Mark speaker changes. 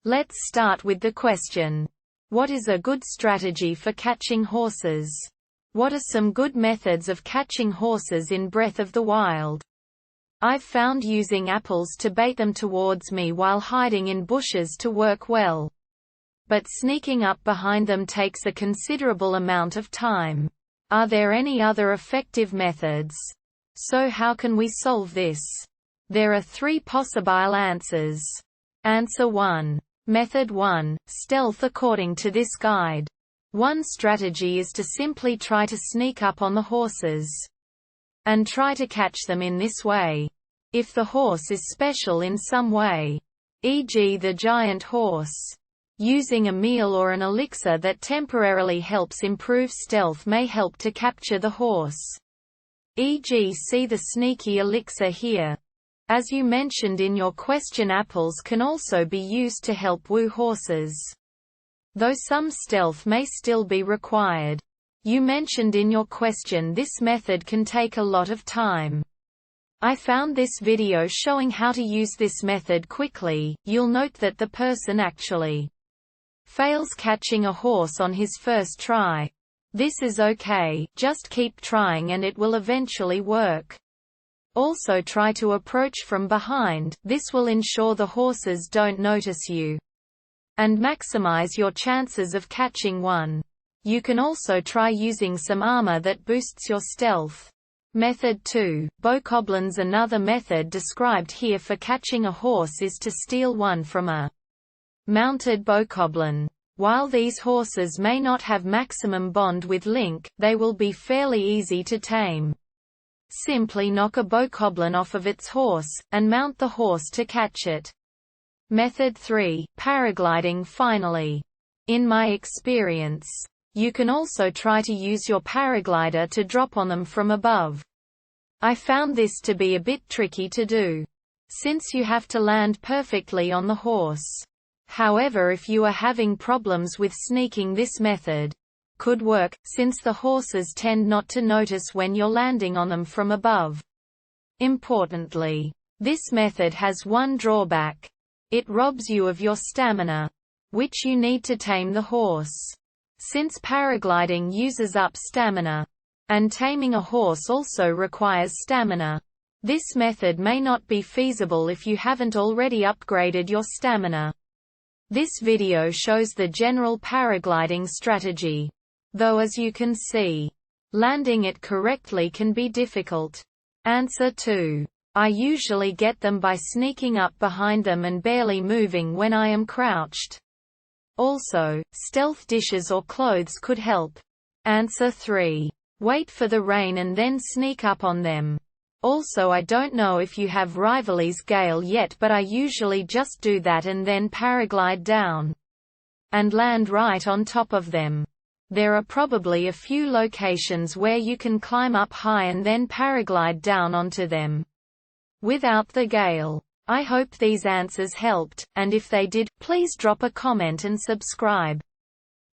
Speaker 1: Let's start with the question. What is a good strategy for catching horses? What are some good methods of catching horses in Breath of the Wild? I've found using apples to bait them towards me while hiding in bushes to work well. But sneaking up behind them takes a considerable amount of time. Are there any other effective methods? So how can we solve this? There are 3 possible answers. Answer 1. Method 1. Stealth. According to this guide, one strategy is to simply try to sneak up on the horses and try to catch them in this way. If the horse is special in some way, e.g. the giant horse, using a meal or an elixir that temporarily helps improve stealth may help to capture the horse. E.g. see the sneaky elixir here. As you mentioned in your question, apples can also be used to help woo horses, though some stealth may still be required. You mentioned in your question this method can take a lot of time. I found this video showing how to use this method quickly. You'll note that the person actually fails catching a horse on his first try. This is okay, just keep trying and it will eventually work. Also try to approach from behind, this will ensure the horses don't notice you and maximize your chances of catching one. You can also try using some armor that boosts your stealth. Method 2. Bokoblins. Another method described here for catching a horse is to steal one from a mounted bokoblin. While these horses may not have maximum bond with Link, they will be fairly easy to tame. Simply knock a bokoblin off of its horse, and mount the horse to catch it. Method 3. Paragliding. Finally, in my experience, you can also try to use your paraglider to drop on them from above. I found this to be a bit tricky to do, since you have to land perfectly on the horse. However, if you are having problems with sneaking, this method could work, since the horses tend not to notice when you're landing on them from above. Importantly, this method has one drawback. It robs you of your stamina, which you need to tame the horse. Since paragliding uses up stamina, and taming a horse also requires stamina, this method may not be feasible if you haven't already upgraded your stamina. This video shows the general paragliding strategy, though as you can see, landing it correctly can be difficult. Answer 2. I usually get them by sneaking up behind them and barely moving when I am crouched. Also, stealth dishes or clothes could help. Answer 3. Wait for the rain and then sneak up on them. Also, I don't know if you have Rivalry's Gale yet, but I usually just do that and then paraglide down and land right on top of them. There are probably a few locations where you can climb up high and then paraglide down onto them without the gale. I hope these answers helped, and if they did, please drop a comment and subscribe.